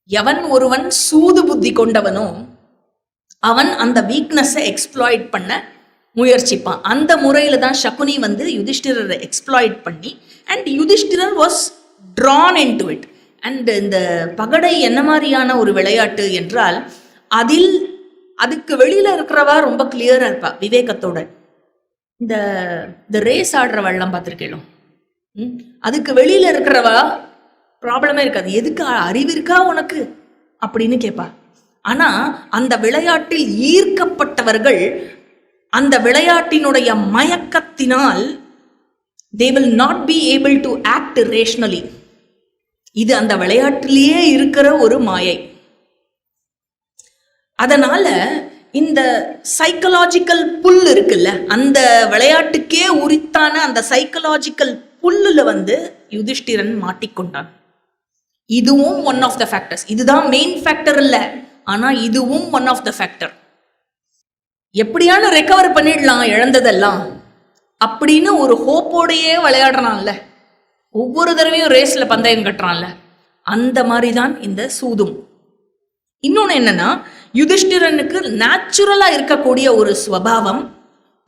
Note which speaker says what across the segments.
Speaker 1: எவன் ஒருவன் சூது புத்தி கொண்டவனோ அவன் அந்த வீக்னஸை எக்ஸ்ப்ளாய்ட் பண்ண முயற்சிப்பான். அந்த முறையில தான் சகுனி வந்து யுதிஷ்டிரரை எக்ஸ்ப்ளாய்ட் பண்ணி and Yudhishthira was drawn into it. And இந்த பகடை என்ன மாதிரியான ஒரு விளையாட்டு என்றால் அதுக்கு வெளியில இருக்கிறவா ரொம்ப கிளியரா இருப்பா விவேகத்தோட. இந்த ரேஸ் ஆடுறவெல்லாம் பார்த்துருக்கேன். அதுக்கு வெளியில இருக்கிறவா ப்ராப்ளமே இருக்காது. எதுக்கு அறிவு இருக்கா உனக்கு அப்படின்னு கேட்பா. ஆனா அந்த விளையாட்டில் ஈர்க்கப்பட்டவர்கள் அந்த விளையாட்டினுடைய மயக்கத்தினால் they will not be able to act rationally. இது அந்த விளையாட்டிலேயே இருக்கிற ஒரு மாயை. அதனால இந்த சைக்கலாஜிக்கல் புல் இருக்குல்ல, அந்த விளையாட்டுக்கே உரித்தான அந்த சைக்கலாஜிக்கல் புல்லுல வந்து யுதிஷ்டிரன் மாட்டிக்கொண்டான். இதுவும் ஒன் ஆஃப் த ஃபேக்டர்ஸ். இதுதான் மெயின் ஃபேக்டர் இல்ல, ஆனா இதுவும் ஒன் ஆஃப் த ஃபேக்டர். எப்படியான ரெக்கவர் பண்ணிடலாம் இழந்ததெல்லாம் அப்படின்னு ஒரு ஹோப்போடையே விளையாடுறான்ல, ஒவ்வொரு தடவையும் ரேஸ்ல பந்தயம் கட்டுறான்ல, அந்த மாதிரிதான் இந்த சூதும். இன்னொன்னு என்னன்னா, யுதிஷ்டிரனுக்கு நேச்சுரலா இருக்கக்கூடிய ஒரு ஸ்வபாவம்,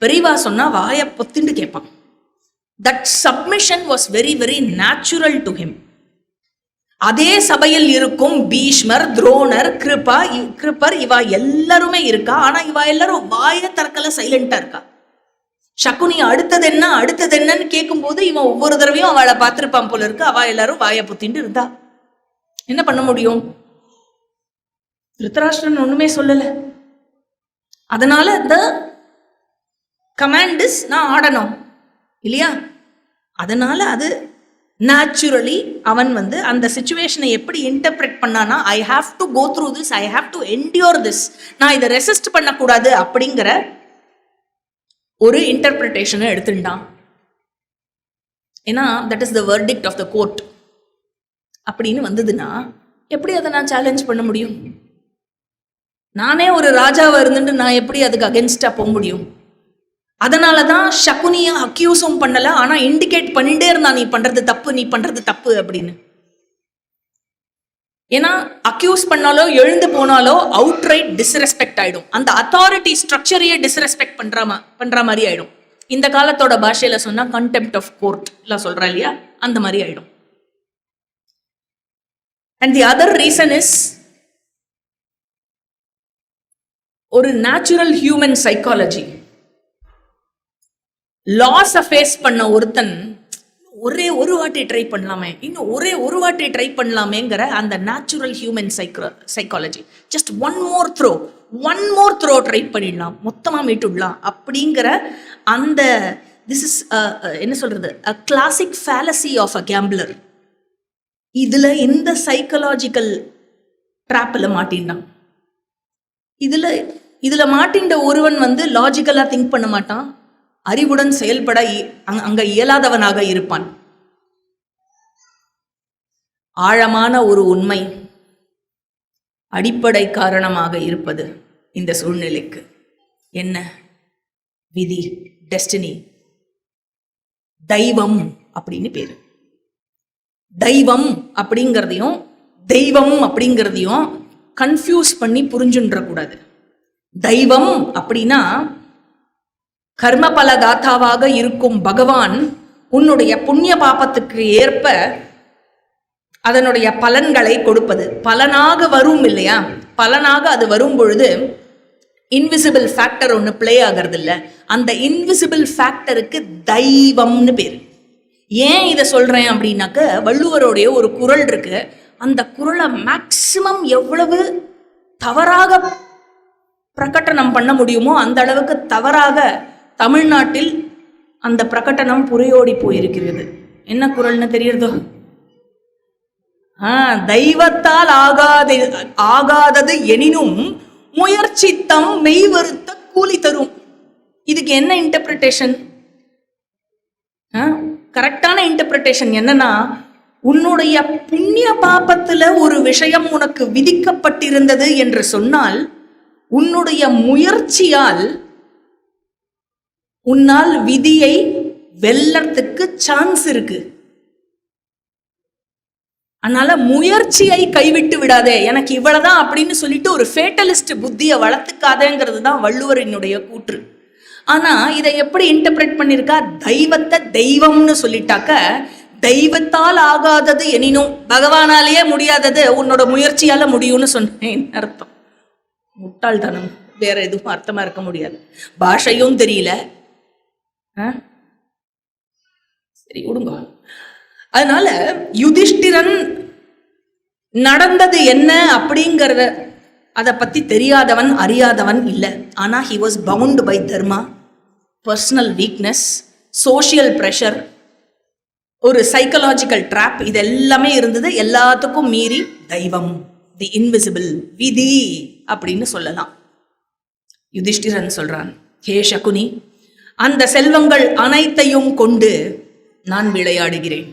Speaker 1: பெரியவா சொன்னா வாய பொத்திண்டு கேட்பான். That submission was very very natural to him. அதே சபையில் இருக்கும் பீஷ்மர், துரோணர், கிருப்பர் இவா எல்லாருமே இருக்கா. ஆனா இவா எல்லாரும் வாய திறக்கல, சைலண்டா இருக்கா. சகுனி அடுத்தது என்னன்னு கேட்கும் போது இவன் ஒவ்வொரு தடவையும் அவளை பார்த்திருப்பான் போல இருக்கு. அவ எல்லாரும் வாய புத்திண்டு இருந்தா என்ன பண்ண முடியும்? திருதராஷ்டிரன் ஒண்ணுமே சொல்லல. அதனால த கமாண்ட் இஸ் நான் ஆடணும் இல்லையா. அதனால அது நேச்சுரலி அவன் வந்து அந்த சிச்சுவேஷனை எப்படி இன்டர்பிரட் பண்ணானா, I have to go through this, I have to endure this, நான் இதை ரெசிஸ்ட் பண்ணக்கூடாது அப்படிங்கிற ஒரு இன்டர்பிரிட்டேஷனை எடுத்துட்டான். ஏன்னா that is the verdict of the court அப்படின்னு வந்ததுன்னா எப்படி அதை நான் சேலஞ்ச் பண்ண முடியும்? நானே ஒரு ராஜாவை இருந்துட்டு நான் எப்படி அதுக்கு அகென்ஸ்டா போக முடியும்? அதனாலதான் சகுனியை அக்யூஸும் பண்ணல, ஆனா இண்டிகேட் பண்ணிட்டே இருந்தான், நீ பண்றது தப்பு அப்படின்னு. ஏன்னா அக்யூஸ் பண்ணாலோ எழுந்து போனாலோ அவுட்ரைட் டிஸ்ரெஸ்பெக்ட் ஆயிடும். அந்த அத்தாரிட்டி ஸ்ட்ரக்சரையே டிஸ்ரெஸ்பெக்ட் பண்ற மாதிரி ஆயிடும். இந்த காலத்தோட பாஷையில சொன்னா கண்டெம்ப்ட் ஆஃப் கோர்ட் எல்லாம் சொல்றா இல்லையா, அந்த மாதிரி ஆயிடும். And the other reason is ஒரு நேச்சுரல் ஹியூமன் சைக்காலஜி. லாஸை ஃபேஸ் பண்ண ஒருத்தன் ஒரே ஒரு வாட்டி ட்ரை பண்ணலாமே, இன்னும் ஒரே ஒரு வாட்டி ட்ரை பண்ணலாமேங்கிற அந்த natural human psychology. Just one more throw try பண்ணிடலாம், மொத்தமா மீட்டுடலாம் அப்படிங்கிற அந்த திஸ் இஸ் என்ன சொல்றது, a classic fallacy of a gambler. இதுல இந்த சைக்கலாஜிக்கல் ட்ராப்ல மாட்டின்டான். இதுல மாட்டின்ற ஒருவன் வந்து லாஜிக்கலா திங்க் பண்ண மாட்டான், அறிவுடன் செயல்பட அங்க இயலாதவனாக இருப்பான். ஆழமான ஒரு உண்மை அடிப்படை காரணமாக இருப்பது இந்த சூழ்நிலைக்கு என்ன? விதி, டெஸ்டினி, தெய்வம் அப்படின்னு பேரு. தெய்வம் அப்படிங்கிறதையும் தெய்வம் அப்படிங்கிறதையும் கன்ஃபியூஸ் பண்ணி புரிஞ்சுன்ற கூடாது. தெய்வம் அப்படின்னா கர்மபல தாத்தாவாக இருக்கும் பகவான் உன்னுடைய புண்ணிய பாபத்துக்கு ஏற்ப அதனுடைய பலன்களை கொடுப்பது. பலனாக வரும் இல்லையா, பலனாக அது வரும் பொழுது இன்விசிபிள் ஃபேக்டர் ஒன்று பிளே ஆகிறது இல்லை. அந்த இன்விசிபிள் ஃபேக்டருக்கு தெய்வம்னு பேரு. ஏன் இதை சொல்றேன் அப்படின்னாக்க, வள்ளுவருடைய ஒரு குறள் இருக்கு. அந்த குறளை மேக்சிமம் எவ்வளவு தவறாக பிரகடனம் பண்ண முடியுமோ அந்த அளவுக்கு தவறாக தமிழ்நாட்டில் அந்த பிரகடனம் புரையோடி போயிருக்கிறது. என்ன குறள்னு தெரியறதோ? தெய்வத்தால் ஆகாதது எனினும் முயற்சித்தம் மெய் வருத்த கூலி தரும். இதுக்கு என்ன இன்டர்பிரிட்டேஷன்? கரெக்டான இன்டர்பிரிட்டேஷன் என்னன்னா, உன்னுடைய புண்ணிய பாபத்துல ஒரு விஷயம் உனக்கு விதிக்கப்பட்டிருந்தது என்று சொன்னால் உன்னுடைய முயற்சியால் உன்னால் விதியை வெல்லறதுக்கு சான்ஸ் இருக்கு. அதனால முயற்சியை கைவிட்டு விடாதே, எனக்கு இவ்வளவுதான் அப்படின்னு சொல்லிட்டு ஒரு ஃபேட்டலிஸ்ட் புத்தியை வளர்த்துக்காதேங்கிறது தான் வள்ளுவரினுடைய கூற்று. ஆனா இதை எப்படி இன்டர்பிரேட் பண்ணிருக்கா, தெய்வத்தை தெய்வம்னு சொல்லிட்டாக்க, தெய்வத்தால் ஆகாதது எனினும் பகவானாலேயே முடியாதது உன்னோட முயற்சியால முடியும்னு சொன்னேன் அர்த்தம். முட்டாள்தனம், வேற எதுவும் அர்த்தமா இருக்க முடியாது. பாஷையும் தெரியல, சரி விடுங்க. அதனால யுதிஷ்டிரன் நடந்தது என்ன அப்படிங்கறத அதை பத்தி தெரியாதவன் அறியாதவன் இல்லை. ஆனா he was bound by dharma, personal weakness, social pressure, ஒரு சைக்கலாஜிக்கல் ட்ராப், இது எல்லாமே இருந்தது. எல்லாத்துக்கும் மீறி தெய்வம், தி இன்விசிபிள், விதி அப்படின்னு சொல்லலாம். யுதிஷ்டிரன் சொல்றான், ஹே சகுனி, அந்த செல்வங்கள் அனைத்தையும் கொண்டு நான் விளையாடுகிறேன்.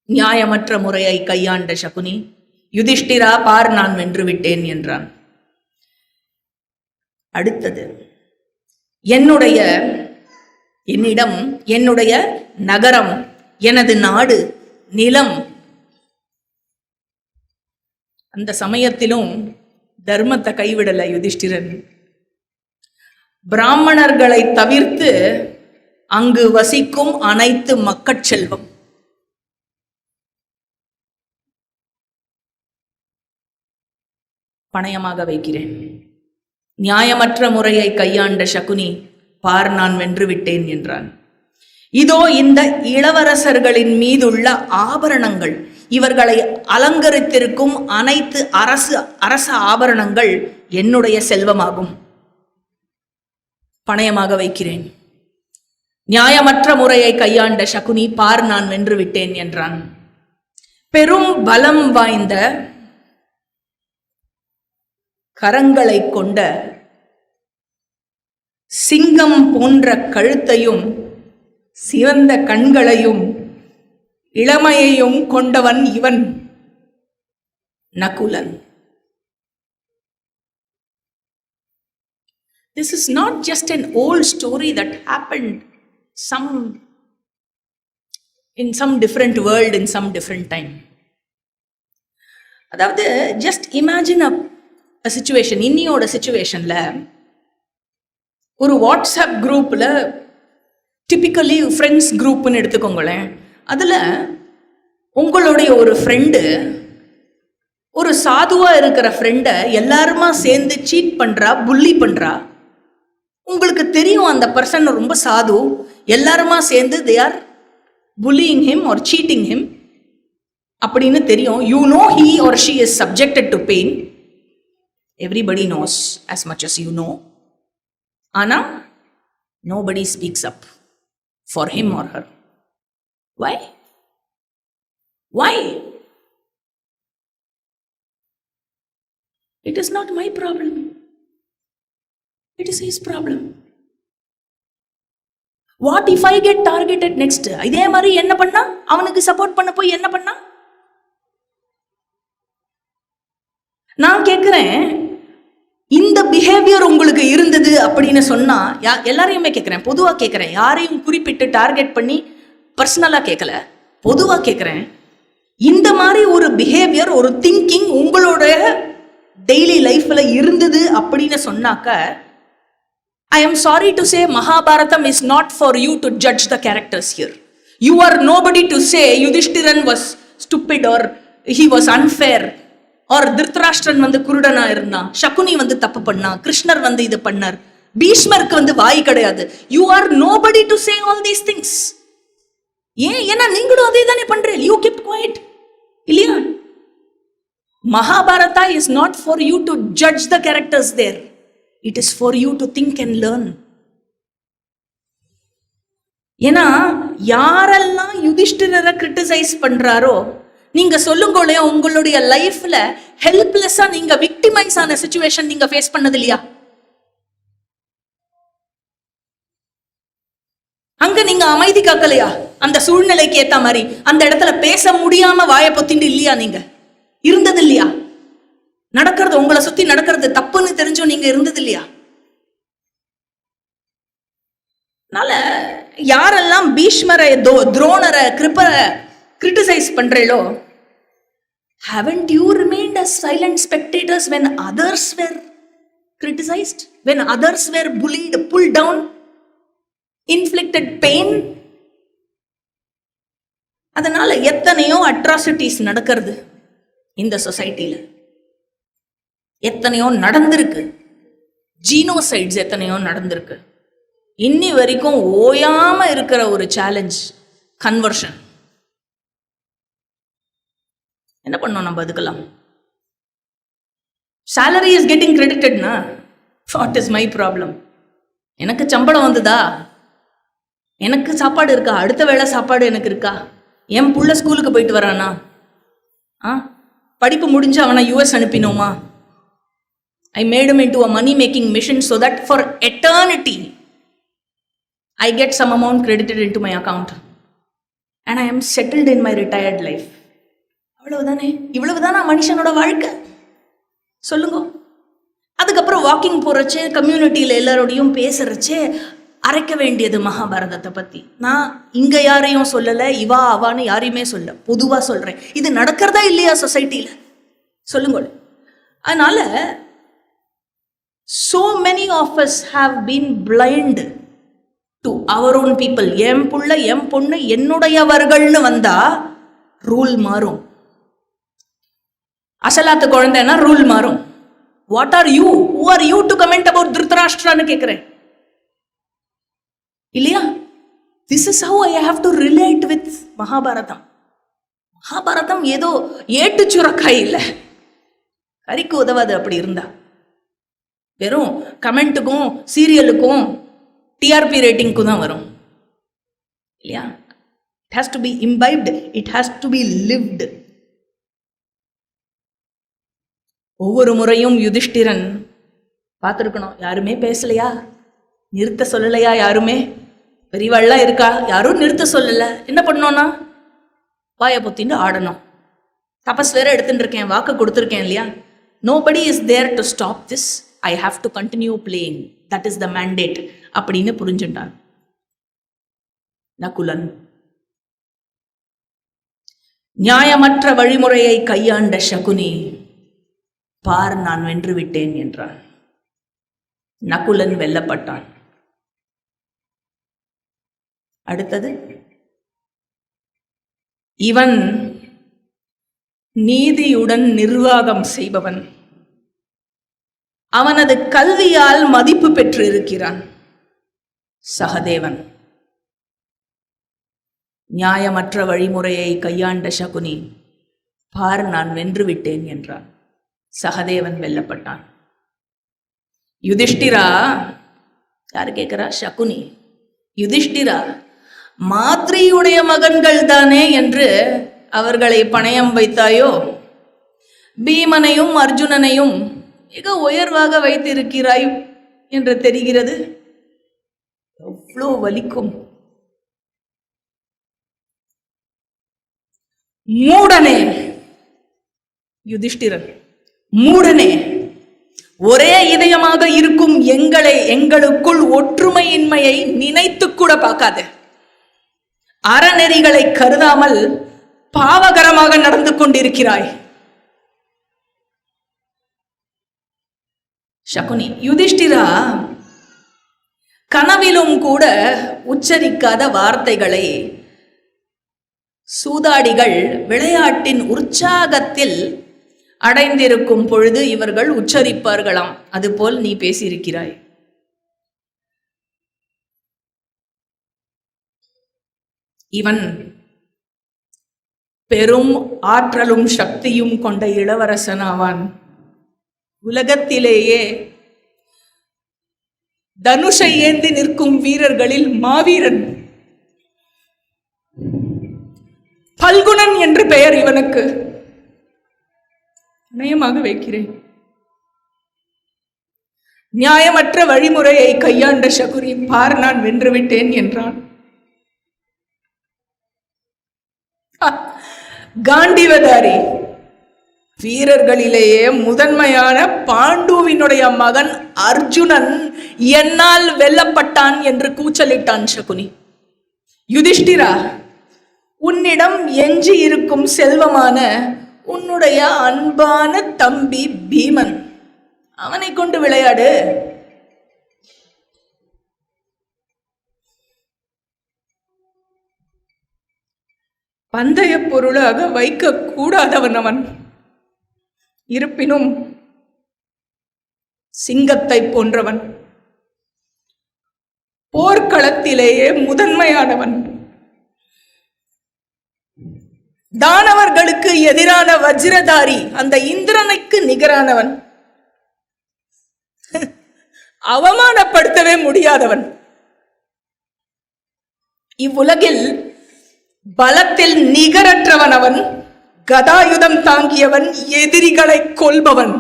Speaker 1: நியாயமற்ற முறையை கையாண்ட சகுனி, யுதிஷ்டிரா பார், நான் வென்று விட்டேன் என்றான். அடுத்தது, என்னிடம் என்னுடைய நகரம், எனது நாடு, நிலம். அந்த சமயத்திலும் தர்மத்தை கைவிடல யுதிஷ்டிரன். பிராமணர்களை தவிர்த்து அங்கு வசிக்கும் அனைத்து மக்கட்செல்வம் பணயமாக வைக்கிறேன். நியாயமற்ற முறையை கையாண்ட சகுனி, பார், நான் வென்று விட்டேன் என்றான். இதோ இந்த இளவரசர்களின் மீதுள்ள ஆபரணங்கள், இவர்களை அலங்கரித்திருக்கும் அனைத்து அரச ஆபரணங்கள் என்னுடைய செல்வமாகும், பணயமாக வைக்கிறேன். நியாயமற்ற முறையை கையாண்ட சகுனி, பார், நான் வென்று விட்டேன் என்றான். பெரும் பலம் வாய்ந்த கரங்களை கொண்ட சிங்கம் போன்ற கழுத்தையும் சிவந்த கண்களையும் இளமையையும் கொண்டவன் இவன் Nakulan. This is not just an old story that happened in some different world, in some different time. அதாவது just imagine a situation, இன்னியோட சிச்சுவேஷன்ல ஒரு வாட்ஸ்அப் குரூப்ல, டிபிக்கலி ஃப்ரெண்ட்ஸ் குரூப்னு எடுத்துக்கோங்களேன், அதுல உங்களுடைய ஒரு ஃப்ரெண்டு ஒரு சாதுவா இருக்கிற ஃப்ரெண்டை எல்லாருமா சேர்ந்து சீட் பண்றா, புல்லி பண்றா. உங்களுக்கு தெரியும் அந்த பர்சன் ரொம்ப சாது, எல்லாருமா சேர்ந்து they are bullying him or cheating him அப்படின்னு தெரியும். You know he or she is subjected to pain. Everybody knows as much as you know. ஆனா nobody speaks up for him or her. Why? Why? It is not my problem. It is his problem. What if I get targeted next? இதே மாதிரி என்ன பண்ணா, அவனுக்கு support பண்ண போய் என்ன பண்ணா? நான் கேட்கிறேன், இந்த பிஹேவியர் உங்களுக்கு இருந்தது அப்படின்னு சொன்னா, எல்லாரையுமே கேட்கிறேன், பொதுவா கேட்கிறேன், யாரையும் குறிப்பிட்டு டார்கெட் பண்ணி பர்சனலா கேட்கல, பொதுவா கேட்கிறேன். இந்த மாதிரி ஒரு பிஹேவியர், ஒரு திங்கிங் உங்களோட டெய்லி லைஃப்ல இருந்தது அப்படின்னு சொன்னாக்க, I am sorry to say Mahabharatam is not for you to judge the characters here. You are nobody to say Yudhishtiran was stupid or he was unfair or திருத்தராஷ்டிரன் வந்து குருடனா இருந்தா, சகுனி வந்து தப்பு பண்ணா, கிருஷ்ணர் வந்து இது பண்ணார், பீஷ்மருக்கு வந்து வாய் கிடையாது. You are nobody to say all these things. ஏன்னா நீங்களும் அதே தானே பண்றீங்க. You kept quiet, இல்லையா? Mahabharata is not for you to judge the characters there. It is for you to think and learn. ஏன்னா யாரெல்லாம் யுதிஷ்டிரரை கிரிட்டிசைஸ் பண்றாரோ, நீங்க சொல்லுங்களே, உங்களுடைய லைஃப்ல ஹெல்ப்லெஸ்ஸா நீங்க விக்டிமைஸ் ஆன சிச்சுவேஷன் நீங்க ஃபேஸ் பண்ணது இல்லையா? அங்க நீங்க அமைதி காக்கலையா? அந்த சூழ்நிலைக்கு ஏத்த மாதிரி அந்த இடத்துல பேச முடியாம வாய பொத்திண்டு இல்லையா? நீங்க இருந்தது இல்லையா? நடக்கிறது, உங்களை சுத்தி நடக்கிறது தப்புன்னு தெரிஞ்சும் நீங்க இருந்தது இல்லையா? அதனால யாரெல்லாம் பீஷ்மரை, துரோணரை, கிருபரை கிரிட்டிசைஸ் பண்றீங்களோ, Haven't you remained as silent spectators when others were criticized, when others were bullied, pulled down, inflicted pain? அதனால எத்தனையோ அட்ராசிட்டிஸ் நடக்கிறது இந்த சொசைட்டில, எத்தனையோ நடந்திருக்கு, ஜீனோசைட்ஸ் எத்தனையோ நடந்திருக்கு. இன்னி வரைக்கும் ஓயாம இருக்கிற ஒரு சேலஞ்ச் கன்வர்ஷன். என்ன பண்ணோம் நம்ம அதுக்கெல்லாம்? salary is getting credited na, what is my problem? எனக்கு சம்பளம் வந்ததா, எனக்கு சாப்பாடு இருக்கா, அடுத்த வேளை சாப்பாடு எனக்கு இருக்கா, என் புள்ள ஸ்கூலுக்கு போயிட்டு வரானா, படிப்பு முடிஞ்சு அவனை US அனுப்பினோமா? I made him into a money making mission so that for eternity I get some amount credited into my account and I am settled in my retired life. அவ்வளவுதானே? இவ்வளவுதானா மனுஷனோட வாழ்க்கை? சொல்லுங்க. அதுக்கப்புறம் வாக்கிங் போறச்சே, கம்யூனிட்டியில எல்லாரோடையும் பேசுறச்சே அரைக்க வேண்டியது மகாபாரதத்தை பத்தி. நான் இங்க யாரையும் சொல்லல, இவா அவான்னு யாரையுமே சொல்ல, பொதுவா சொல்றேன். இது நடக்கிறதா இல்லையா சொசைட்டில? சொல்லுங்க. அதனால so many of us have been blind to our own people. என் புள்ள என் பொண்ணு என்னுடையவர்கள்னு வந்தா ரூல் மாறும். அசலாத்து குழந்தைன்னா ரூல் மாறும். What are you, who are you to comment about திருத்தராஷ்டிரான்னு கேட்கிறேன் இல்லையா? This is how I have to relate with Mahabharata. Mahabharata ஏதோ ஏட்டு சுரக்காய் இல்லை, கறிக்கு உதவாது. அப்படி இருந்தா வெறும் கமெண்ட்டுக்கும் சீரியலுக்கும் டிஆர்பி ரேட்டிங்க்கும் தான் வரும் இல்லையா? It has to be imbibed, it has to be lived. ஒவ்வொரு முறையும் யுதிஷ்டிரன் பார்த்துருக்கணும், யாருமே பேசலையா, நிறுத்த சொல்லலையா, யாருமே பெரியவாள்லாம் இருக்கா, யாரும் நிறுத்த சொல்லலை. என்ன பண்ணோன்னா வாயை பொத்தின்னு ஆடணும். தபஸ் வேற எடுத்துட்டு இருக்கேன், வாக்கு கொடுத்துருக்கேன் இல்லையா? Nobody is there to stop this, I have to continue playing, that is the mandate அப்படின்னு புரிஞ்சுட்டான் நகுலன். நியாயமற்ற வழிமுறையை கையாண்ட சகுனி, பார் நான் வென்று விட்டேன் என்றான். நகுலன் வெல்லப்பட்டான். அடுத்தது, இவன் நீதியுடன் நிர்வாகம் செய்பவன், அவனது கல்வியால் மதிப்பு பெற்று இருக்கிறான். சகதேவன் நியாயமற்ற வழிமுறையை கையாண்ட சகுனி, பார் நான் வென்று விட்டேன் என்றான். சகதேவன் வெல்லப்பட்டான். யுதிஷ்டிரா, யாரு கேட்கிறா? சகுனி. யுதிஷ்டிரா, மாத்ரியுடைய மகன்கள் தானே என்று அவர்களை பணயம் வைத்தாயோ? பீமனையும் அர்ஜுனனையும் மிக உயர்வாக வைத்திருக்கிறாய் என்று தெரிகிறது. எவ்வளோ வலிக்கும். மூடனே யுதிஷ்டிரன், மூடனே, ஒரே இதயமாக இருக்கும் எங்களுக்குள் ஒற்றுமையின்மையை நினைத்து கூட பார்க்காத, அறநெறிகளை கருதாமல் பாவகரமாக நடந்து கொண்டிருக்கிறாய். சகுனி, யுதிஷ்டிரா, கனவிலும் கூட உச்சரிக்காத வார்த்தைகளை சூதாடிகள் விளையாட்டின் உற்சாகத்தில் அடைந்திருக்கும் பொழுது இவர்கள் உச்சரிப்பார்களாம். அதுபோல் நீ பேசியிருக்கிறாய். இவன் பெரும் ஆற்றலும் சக்தியும் கொண்ட இளவரசன் ஆவான். உலகத்திலேயே தனுஷை ஏந்தி நிற்கும் வீரர்களில் மாவீரன். பல்குணன் என்று பெயர் இவனுக்கு. நயமாக வைக்கிறேன். நியாயமற்ற வழிமுறையை கையாண்ட சகுனி, பார் நான் வென்றுவிட்டேன் என்றான். காண்டிவதாரி, வீரர்களிலேயே முதன்மையான பாண்டுவினுடைய மகன் அர்ஜுனன் என்னால் வெல்லப்பட்டான் என்று கூச்சலிட்டான் சகுனி. யுதிஷ்டிரா, உன்னிடம் எஞ்சி இருக்கும் செல்வமான உன்னுடைய அன்பான தம்பி பீமன், அவனை கொண்டு விளையாடு. பந்தய பொருளாக வைக்க கூடாதவன் அவன். இருப்பினும் சிங்கத்தை போன்றவன், போர்க்களத்திலேயே முதன்மையானவன், தானவர்களுக்கு எதிரான வஜ்ரதாரி, அந்த இந்திரனுக்கு நிகரானவன், அவமானப்படுத்தவே முடியாதவன். இவ்வுலகில் பலத்தில் நிகரற்றவன் அவன். கதாயுதம் தாங்கியவன், எதிரிகளை கொல்பவன்.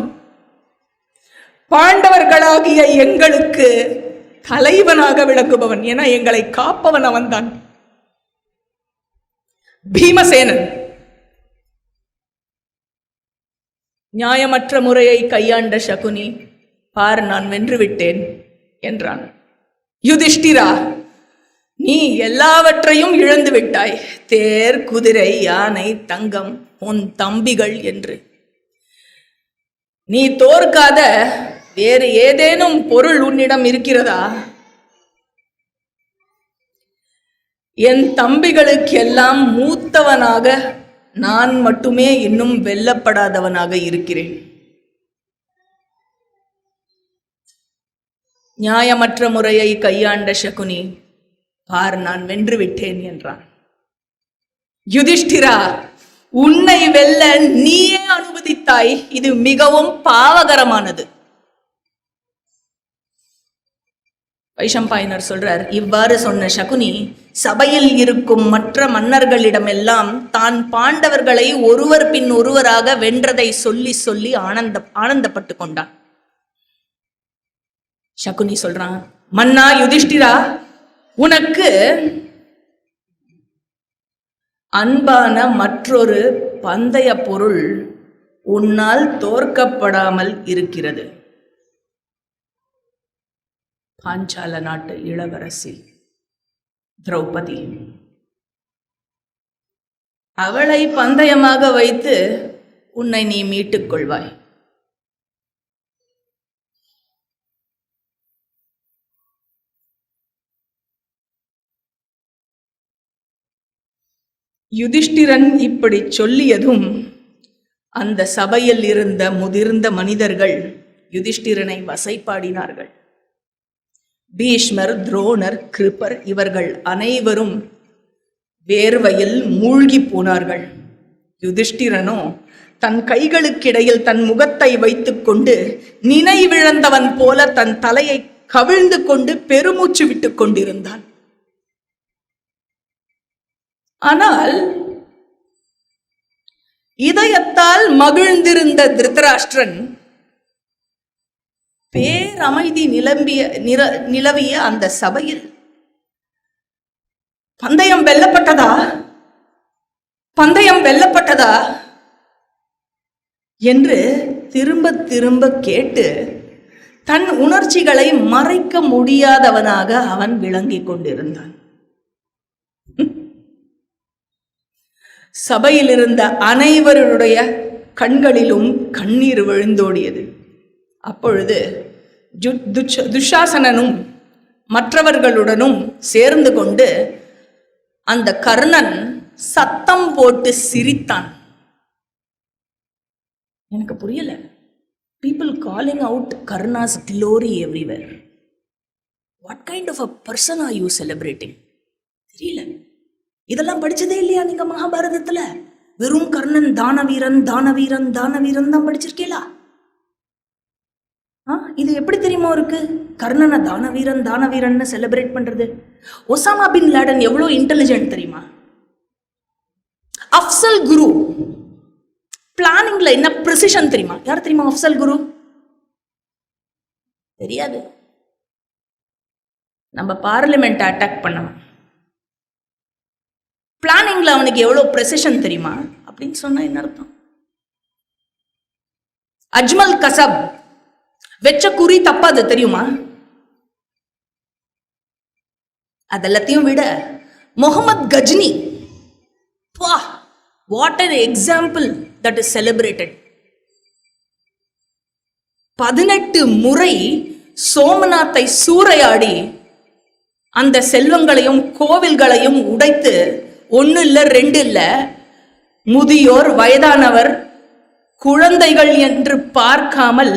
Speaker 1: பாண்டவர்களாகிய எங்களுக்கு தலைவனாக விளங்குபவன். என எங்களை காப்பவன் அவன்தான். பீமசேனன் நியாயமற்ற முறையை கையாண்ட சகுனி, பார் நான் வென்றுவிட்டேன் என்றான். யுதிஷ்டிரா, நீ எல்லாவற்றையும் இழந்து விட்டாய், தேர், குதிரை, யானை, தங்கம், உன் தம்பிகள் என்று. நீ தோற்காத வேறு ஏதேனும் பொருள் உன்னிடம் இருக்கிறதா? என் தம்பிகளுக்கெல்லாம் மூத்தவனாக நான் மட்டுமே இன்னும் வெல்லப்படாதவனாக இருக்கிறேன். நியாயமற்ற முறையை கையாண்ட சகுனி, பார் நான் வென்றுவிட்டேன் என்றான். யுதிஷ்டிரா, உன்னை வெல்ல நீயே அனுமதித்தாய். இது மிகவும் பாவகரமானது. வைஷம்பாயனர் சொல்றார், இவ்வாறு சொன்ன சகுனி சபையில் இருக்கும் மற்ற மன்னர்களிடமெல்லாம் தான் பாண்டவர்களை ஒருவர் பின் ஒருவராக வென்றதை சொல்லி சொல்லி ஆனந்தப்பட்டு கொண்டான். சகுனி சொல்றான், மன்னா யுதிஷ்டிரா, உனக்கு அன்பான மற்றொரு பந்தய பொருள் உன்னால் தோற்கப்படாமல் இருக்கிறது. பாஞ்சால நாட்டு இளவரசி திரௌபதி. அவளை பந்தயமாக வைத்து உன்னை நீ மீட்டுக் கொள்வாய். யுதிஷ்டிரன் இப்படி சொல்லியதும் அந்த சபையில் இருந்த முதிர்ந்த மனிதர்கள் யுதிஷ்டிரனை வசைப்பாடினார்கள். பீஷ்மர், துரோணர், கிருபர் இவர்கள் அனைவரும் வேர்வையில் மூழ்கி போனார்கள். யுதிஷ்டிரனோ தன் கைகளுக்கிடையில் தன் முகத்தை வைத்துக் கொண்டு நினைவிழந்தவன் போல தன் தலையை கவிழ்ந்து கொண்டு பெருமூச்சு விட்டுக் கொண்டிருந்தான். ஆனால் இதயத்தால் மகிழ்ந்திருந்த திருதராஷ்டிரன் பேரமைதி நிலவிய அந்த சபையில் பந்தயம் வெல்லப்பட்டதா என்று திரும்ப திரும்ப கேட்டு தன் உணர்ச்சிகளை மறைக்க முடியாதவனாக அவன் விளங்கிக் கொண்டிருந்தான். சபையில் இருந்த அனைவருடைய கண்களிலும் கண்ணீர் விழுந்தோடியது. அப்பொழுது துஷாசனனும் மற்றவர்களுடனும் சேர்ந்து கொண்டு அந்த கர்ணன் சத்தம் போட்டு சிரித்தான். எனக்கு புரியல. People calling out Karna's glory everywhere. What kind of a person are you celebrating? தெரியல. இதெல்லாம் படிச்சதே இல்லையா நீங்க மகாபாரதத்துல? வெறும் கர்ணன் தானவீரன் தானவீரன் தானவீரன் தான் படிச்சிருக்கீங்களா? இது எப்படி தெரியுமா இருக்கு? கர்ணனை தானவீரன் தானவீரன் செலிப்ரேட் பண்றது. ஒசாமா பின் லாடன் எவ்வளவு இன்டெலிஜென்ட் தெரியுமா? அஃப்சல் குரு பிளானிங்ல என்ன பிரிசிஷன் தெரியுமா? யார் தெரியுமா அஃப்சல் குரு? தெரியாது. நம்ம பார்லிமெண்ட் அட்டாக் பண்ணவன். பிளானிங்ல அவனுக்கு எவ்வளவு பிரிசிஷன் தெரியுமா? அப்படின்னு சொன்னா என்ன அர்த்தம்? அஜ்மல் கசப் வெச்ச குறி தப்பாது தெரியுமா? அதெல்லாத்தையும் விட Mohammed கஜ்னி What an example that is celebrated. 18 முறை சோமநாத்தை சூறையாடி அந்த செல்வங்களையும் கோவில்களையும் உடைத்து, 1 இல்ல 2 இல்ல, முதியோர், வயதானவர், குழந்தைகள் என்று பார்க்காமல்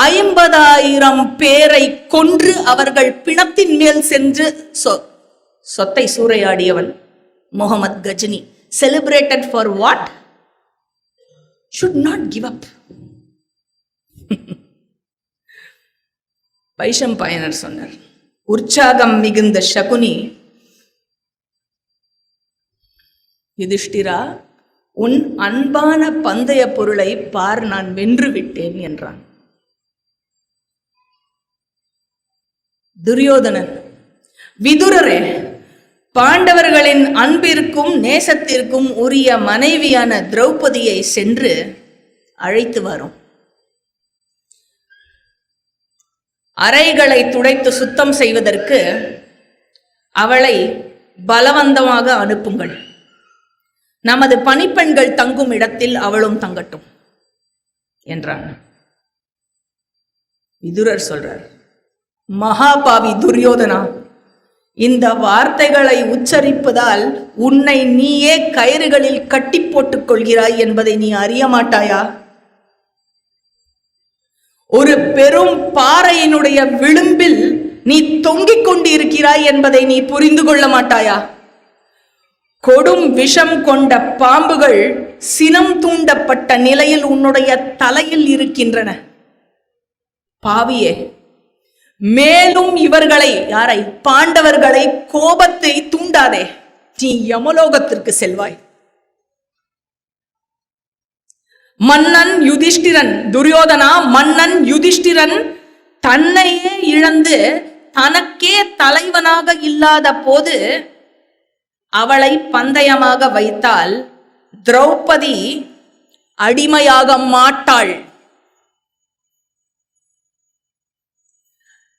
Speaker 1: 50,000 பேரை கொன்று அவர்கள் பிணத்தின் மேல் சென்று சொத்தை சூறையாடியவன் Mohammed Ghajini. Celebrated for what? Should not give up. வைஷம்பாயனர் சொன்னார், உற்சாகம் மிகுந்த சகுனி, யுதிஷ்டிரா, உன் அன்பான பந்தய பொருளை பார், நான் வென்று விட்டேன் என்றான். துரியோதனன், விதுரரே, பாண்டவர்களின் அன்பிற்கும் நேசத்திற்கும் உரிய மனைவியான திரௌபதியை சென்று அழைத்து வரும். அறைகளை துடைத்து சுத்தம் செய்வதற்கு அவளை பலவந்தமாக அனுப்புங்கள். நமது பணிப்பெண்கள் தங்கும் இடத்தில் அவளும் தங்கட்டும் என்றான். விதுரர் சொல்றார், மகாபாவி துரியோதனா, இந்த வார்த்தைகளை உச்சரிப்பதால் உன்னை நீயே கயிறுகளில் கட்டி போட்டுக் கொள்கிறாய் என்பதை நீ அறிய மாட்டாயா? ஒரு பெரும் பாறையினுடைய விளிம்பில் நீ தொங்கிக் கொண்டிருக்கிறாய் என்பதை நீ புரிந்து கொள்ள மாட்டாயா? கொடும் விஷம் கொண்ட பாம்புகள் சினம் தூண்டப்பட்ட நிலையில் உன்னுடைய தலையில் இருக்கின்றன. பாவியே, மேலும் இவர்களை, யாரை? பாண்டவர்களை கோபத்தை தூண்டாதே, நீ யமலோகத்திற்கு செல்வாய். மன்னன் யுதிஷ்டிரன், துரியோதனா, மன்னன் யுதிஷ்டிரன் தன்னையே இழந்து தனக்கே தலைவனாக இல்லாத போது அவளை பந்தயமாக வைத்தால் திரௌபதி அடிமையாக மாட்டாள்.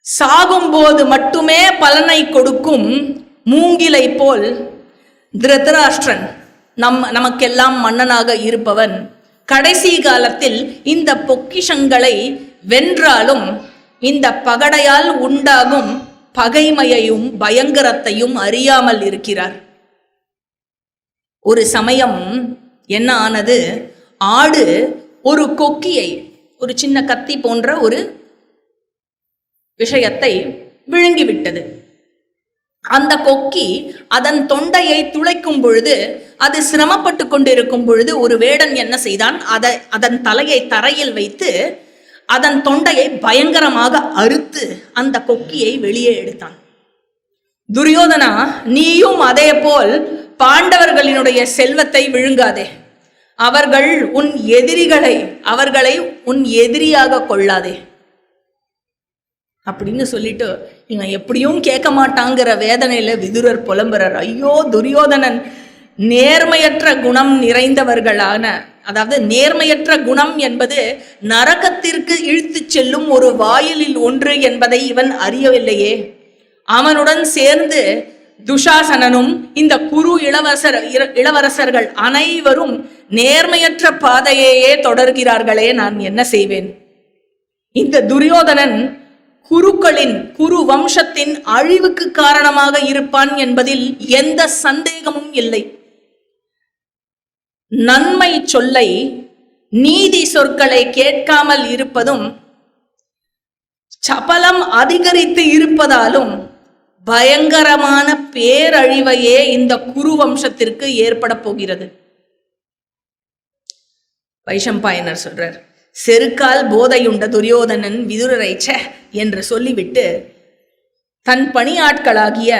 Speaker 1: சாகும்போது மட்டுமே பலனை கொடுக்கும் மூங்கிலை போல் திருதராஷ்டிரன், நமக்கெல்லாம் மன்னனாக இருப்பவன், கடைசி காலத்தில் இந்த பொக்கிஷங்களை வென்றாலும் இந்த பகடையால் உண்டாகும் பகைமையையும் பயங்கரத்தையும் அறியாமல் இருக்கிறார். ஒரு சமயம் என்ன ஆனது, ஆடு ஒரு கொக்கியை, ஒரு சின்ன கத்தி போன்ற ஒரு விஷயத்தை விழுங்கிவிட்டது. அந்த கொக்கி அதன் தொண்டையை துளைக்கும் பொழுது, அது சிரமப்பட்டு கொண்டிருக்கும் பொழுது ஒரு வேடன் என்ன செய்தான், அதன் தலையை தரையில் வைத்து அதன் தொண்டையை பயங்கரமாக அறுத்து அந்த கொக்கியை வெளியே எடுத்தான். துரியோதனா, நீயும் அதே போல் பாண்டவர்களினுடைய செல்வத்தை விழுங்காதே. அவர்களை உன் எதிரியாக கொள்ளாதே அப்படின்னு சொல்லிட்டு இவன் எப்படியும் கேட்க மாட்டாங்கிற வேதனையில விதுரர் புலம்புறார். ஐயோ துரியோதனன் நேர்மையற்ற குணம் நிறைந்தவர்களான, அதாவது நேர்மையற்ற குணம் என்பது நரகத்திற்கு இழுத்து செல்லும் ஒரு வாயிலில் ஒன்று என்பதை இவன் அறியவில்லையே. அவனுடன் சேர்ந்து துஷாசனனும் இந்த குரு இளவரசர்கள் அனைவரும் நேர்மையற்ற பாதையையே தொடர்கிறார்களே, நான் என்ன செய்வேன்? இந்த துரியோதனன் குரு வம்சத்தின் அழிவுக்கு காரணமாக இருப்பான் என்பதில் எந்த சந்தேகமும் இல்லை. நன்மை சொல்லை, நீதி சொற்களை கேட்காமல் இருப்பதும், சபலம் அதிகரித்து இருப்பதாலும் பயங்கரமான பேரழிவையே இந்த குரு வம்சத்திற்கு ஏற்பட போகிறது. வைஷம்பாயனர் சொல்றார், செருக்கால் போதையுண்ட துரியோதனன் விதுரரை ச்சே என்று சொல்லிவிட்டு தன் பணியாட்களாகிய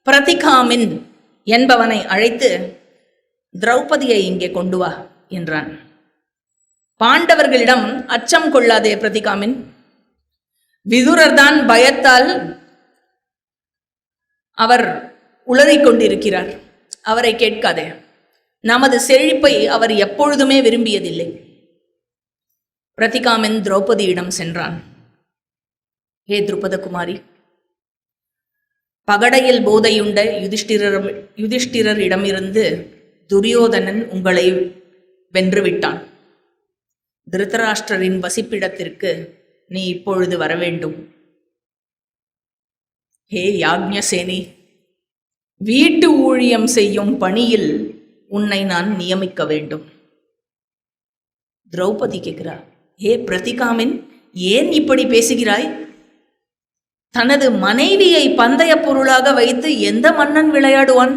Speaker 1: பிரதிகாமின் என்பவனை அழைத்து திரௌபதியை இங்கே கொண்டு வா என்றான். பாண்டவர்களிடம் அச்சம் கொள்ளாதே பிரதிகாமின், விதுரர் தான் பயத்தால் அவர் உளறிக் கொண்டிருக்கிறார், அவரை கேட்காதே. நமது செழிப்பை அவர் எப்பொழுதுமே விரும்பியதில்லை. பிரதிகாமன் திரௌபதியிடம் சென்றான். ஹே திரௌபதகுமாரி, பகடையில் போதையுண்ட யுதிஷ்டிரரிடமிருந்து துரியோதனன் உங்களை வென்றுவிட்டான். திருதராஷ்டிரரின் வசிப்பிடத்திற்கு நீ இப்பொழுது வர வேண்டும். ஹே யாக்ஞசேனி, வீட்டு ஊழியம் செய்யும் பணியில் உன்னை நான் நியமிக்க வேண்டும். திரௌபதி கேட்கிறார், ஹே பிரதிகாமின், ஏன் இப்படி பேசுகிறாய்? தனது மனைவியை பந்தய பொருளாக வைத்து எந்த மன்னன் விளையாடுவான்?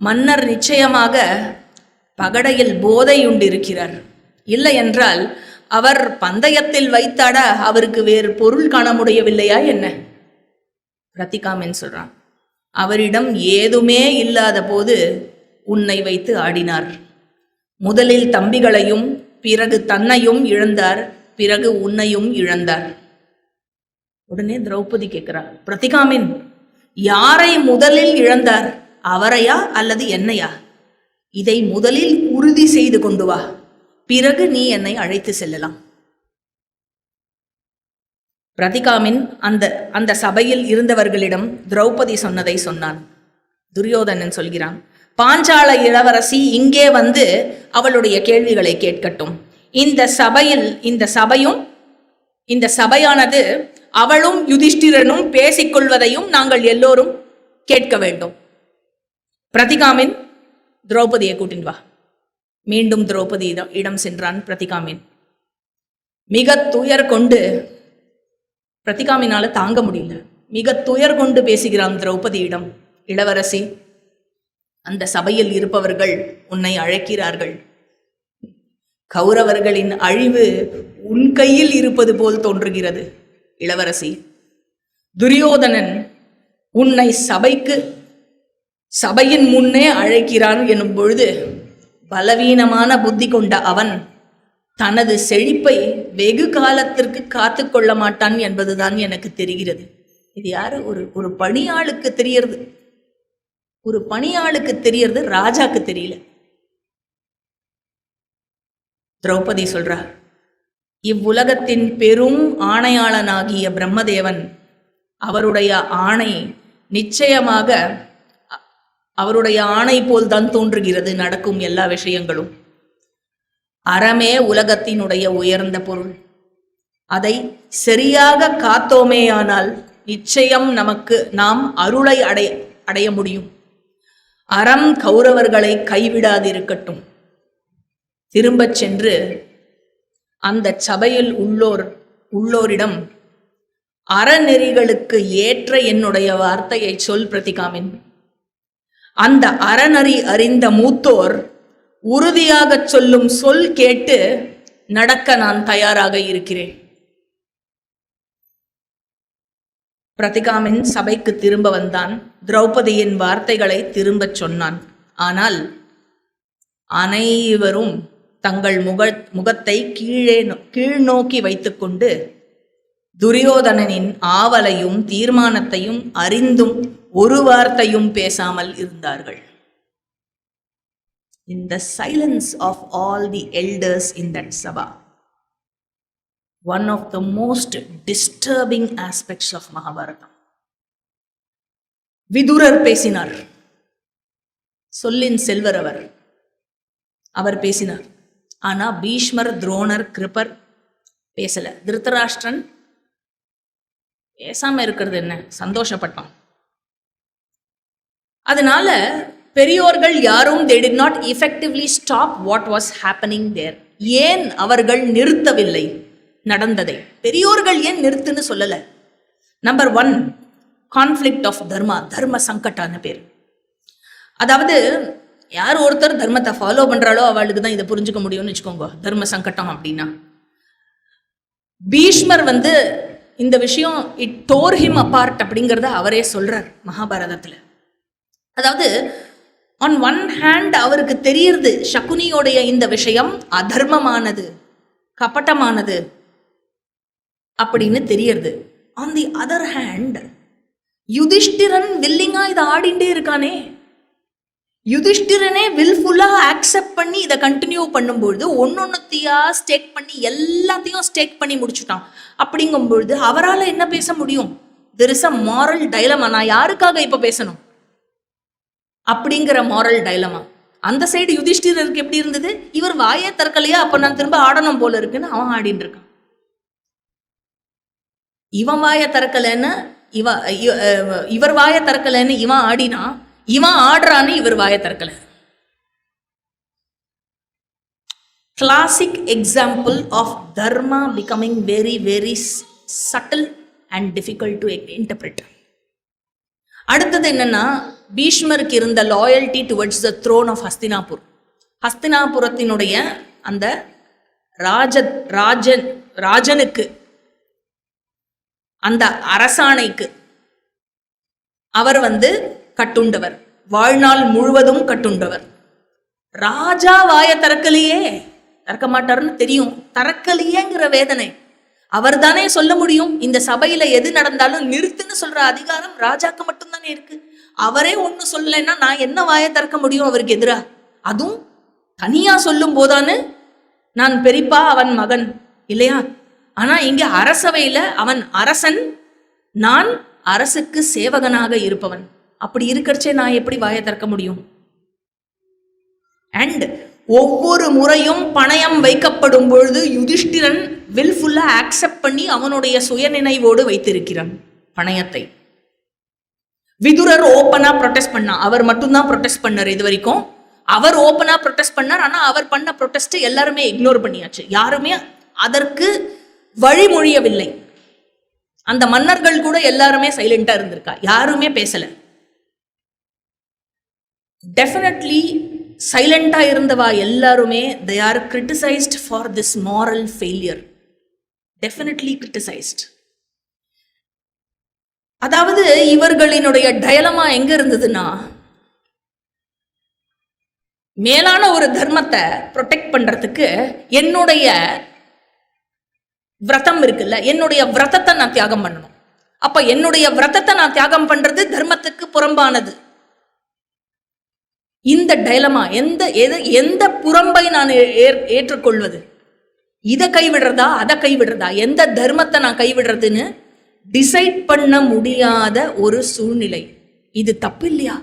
Speaker 1: மன்னர் நிச்சயமாக பகடையில் போதையுண்டிருக்கிறார். இல்லை என்றால் அவர் பந்தயத்தில் வைத்தாட அவருக்கு வேறு பொருள் காண முடியவில்லையா என்ன? பிரதிகாமின் சொல்றான், அவரிடம் ஏதுமே இல்லாத போது உன்னை வைத்து ஆடினார். முதலில் தம்பிகளையும் பிறகு தன்னையும் இழந்தார், பிறகு உன்னையும் இழந்தார். உடனே திரௌபதி கேட்கிறார், பிரதிகாமின், யாரை முதலில் இழந்தார்? அவரையா அல்லது என்னையா? இதை முதலில் உறுதி செய்து கொண்டு வா, பிறகு நீ என்னை அழைத்து செல்லலாம். பிரதிகாமின் அந்த சபையில் இருந்தவர்களிடம் திரௌபதி சொன்னதை சொன்னான். துரியோதனன் சொல்கிறான், பாஞ்சால இளவரசி இங்கே வந்து அவளுடைய கேள்விகளை கேட்கட்டும். இந்த சபையானது அவளும் யுதிஷ்டிரனும் பேசிக்கொள்வதையும் நாங்கள் எல்லோரும் கேட்க வேண்டும். பிரதிகாமின், திரௌபதியை கூட்டின் வா. மீண்டும் திரௌபதி இடம் சென்றான் பிரதிகாமின். மிக துயர் கொண்டு, பிரதிகாமினால தாங்க முடியல, மிக துயர் கொண்டு பேசுகிறான் திரௌபதியிடம். இளவரசி, அந்த சபையில் இருப்பவர்கள் உன்னை அழைக்கிறார்கள். கௌரவர்களின் அழிவு உன் கையில் இருப்பது போல் தோன்றுகிறது. இளவரசி, துரியோதனன் உன்னை சபையின் முன்னே அழைக்கிறான் எனும் பொழுது பலவீனமான புத்தி கொண்ட அவன் தனது செழிப்பை வெகு காலத்திற்கு காத்து கொள்ள மாட்டான் என்பதுதான் எனக்கு தெரிகிறது. இது யாரு? ஒரு பணியாளுக்கு தெரியறது. ஒரு பணியாளுக்கு தெரியறது, ராஜாக்கு தெரியல. திரௌபதி சொல்றா, இவ்வுலகத்தின் பெரும் ஆணையாளனாகிய பிரம்மதேவன் அவருடைய ஆணை நிச்சயமாக அவருடைய ஆணை போல்தான் தோன்றுகிறது நடக்கும் எல்லா விஷயங்களும். அறமே உலகத்தினுடைய உயர்ந்த பொருள். அதை சரியாக காத்தோமேயானால் நிச்சயம் நாம் அருளை அடைய முடியும். அறம் கௌரவர்களை கைவிடாதிருக்கட்டும். திரும்பச் சென்று அந்த சபையில் உள்ளோரிடம் அறநெறிகளுக்கு ஏற்ற என்னுடைய வார்த்தையை சொல் பிரதிகாமின். அந்த அறநெறி அறிந்த மூத்தோர் உறுதியாக சொல்லும் சொல் கேட்டு நடக்க நான் தயாராக இருக்கிறேன். பிரதிகாமின் சபைக்கு திரும்ப வந்தான். திரௌபதியின் வார்த்தைகளை திரும்பச் சொன்னான். ஆனால் அனைவரும் தங்கள் முகத்தை கீழ் நோக்கி வைத்துக்கொண்டு துரியோதனனின் ஆவலையும் தீர்மானத்தையும் அறிந்தும் ஒரு வார்த்தையும் பேசாமல் இருந்தார்கள். In the silence of all the elders in that sabha, one of the most disturbing aspects of Mahabharata. விதுரர் பேசினார். சொல்லின் செல்வர் அவர் பேசினார். ஆனா பீஷ்மர், துரோணர், கிருபர் பேசல. திருதராஷ்டிரன் பேசாம இருக்கிறது என்ன, சந்தோஷப்பட்டான். அதனால பெரியோர்கள் யாரும் they did not effectively stop what was happening there. ஏன் அவர்கள் நிறுத்தவில்லை நடந்ததை? பெரியோர்கள் ஏன் நிறுத்துன்னு சொல்லல? நம்பர் 1, கான்ஃப்ளிக்ட் ஆஃப் தர்ம சங்கட்டான பேர். அதாவது யார் ஒருத்தர் தர்மத்தை ஃபாலோ பண்றாளோ அவளுக்கு தான் இதை புரிஞ்சுக்க முடியும்னு வச்சுக்கோங்க. தர்ம சங்கட்டம் அப்படின்னா பீஷ்மர் இந்த விஷயம் இட் டோர் ஹிம் அபார்ட் அப்படிங்கிறத அவரே சொல்றார் மகாபாரதத்துல. அதாவது ஆன் ஒன் ஹேண்ட் அவருக்கு தெரியறது சகுனியோடைய இந்த விஷயம் அதர்மமானது, கபட்டமானது அப்படின்னு தெரியறது. On the other hand Yudhishthira வில்லிங்கா இதை ஆடிண்டே இருக்கானே. யுதிஷ்டிரனே வில்ஃபுல்லா ஆக்செப்ட் பண்ணி இதை கண்டினியூ பண்ணும்பொழுது ஒன்னொன்னுத்தையா ஸ்டேக் பண்ணி எல்லாத்தையும் ஸ்டேக் பண்ணி முடிச்சுட்டான். அப்படிங்கும் பொழுது அவரால் என்ன பேச முடியும்? There is a moral dilemma. நான் யாருக்காக இப்ப பேசணும்? அப்படிங்கிற மாரல் டைலமா. அந்த சைடு யுதிஷ்டிரருக்கு எப்படி இருந்தது? இவர் வாயை திறக்கலையா, அப்ப நான் திரும்ப ஆடணும் போல இருக்குன்னு அவன் ஆடின்னு இருக்கான். இவன் வாயை திறக்கலன்னு இவர் வாயை திறக்கலன்னு இவன் ஆடினா, இவன் ஆடுறான்னு இவர் வாயை திறக்கல. Classic example of dharma becoming very very subtle and difficult to interpret. அடுத்தது என்னன்னா, பீஷ்மருக்கு இருந்த loyalty towards the throne of Hastinapur. ஹஸ்தினாபுரத்தினுடைய அந்த ராஜனுக்கு, அந்த அரசாணைக்கு அவர் கட்டுண்டவர், வாழ்நாள் முழுவதும் கட்டுண்டவர். ராஜா வாய திறக்கலையே, திறக்க மாட்டாருன்னு தெரியும், திறக்கலையேங்கிற வேதனை. அவர் தானே சொல்ல முடியும். இந்த சபையில எது நடந்தாலும் நிறுத்துன்னு சொல்ற அதிகாரம் ராஜாக்கு மட்டும்தானே இருக்கு. அவரே ஒண்ணு சொல்லலைன்னா நான் என்ன வாய திறக்க முடியும் அவருக்கு எதிரா? அதுவும் தனியா சொல்லும் போதானு நான் பெரியப்பா அவன் மகன் இல்லையா? ஆனா இங்க அரசவையில அவன் அரசன், நான் அரசுக்கு சேவகனாக இருப்பவன். அப்படி இருக்கிறச்சே நான் எப்படி வாய திறக்க முடியும்? அண்ட் ஒவ்வொரு முறையும் பணயம் வைக்கப்படும் பொழுது யுதிஷ்டிரன் வில்ஃபுல்லா ஆக்செப்ட் பண்ணி அவனுடைய சுயநினைவோடு வைத்திருக்கிறான் பணயத்தை. விதுரர் ஓப்பனா ப்ரொடெஸ்ட் பண்ணா, அவர் மட்டும்தான் ப்ரொடெஸ்ட் பண்ணார் இது வரைக்கும். அவர் ஓப்பனா ப்ரொடெஸ்ட் பண்ணார். ஆனா அவர் பண்ண ப்ரொடெஸ்ட் எல்லாருமே இக்னோர் பண்ணியாச்சு. யாருமே அதற்கு வழிமொழியவில்லை. அந்த மன்னர்கள் கூட எல்லாருமே சைலண்டா இருந்திருக்கா, யாருமே பேசல. டெஃபினெட்லி சைலண்டா இருந்தவா எல்லாருமே they are criticized for this moral failure. Definitely criticized. அதாவது இவர்களினுடைய டயலமா எங்க இருந்ததுன்னா, மேலான ஒரு தர்மத்தை ப்ரொடெக்ட் பண்றதுக்கு என்னுடைய விரதம் இருக்குல்ல, என்னுடைய விரதத்தை நான் தியாகம் பண்ணணும். அப்ப என்னுடைய விரதத்தை நான் தியாகம் பண்றது தர்மத்துக்கு புறம்பானது. இந்த டைலமா, எந்த புறம்பை நான் ஏற்றுக்கொள்வது? இதை கைவிடுறதா அதை கைவிடுறதா, எந்த தர்மத்தை நான் கைவிடுறதுன்னு டிசைட் பண்ண முடியாத ஒரு சூழ்நிலை. இது தப்பு இல்லையா?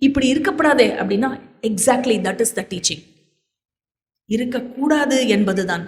Speaker 1: இப்படி இருக்கப்படாதே அப்படின்னா exactly that is the teaching. இருக்கக்கூடாது என்பதுதான்.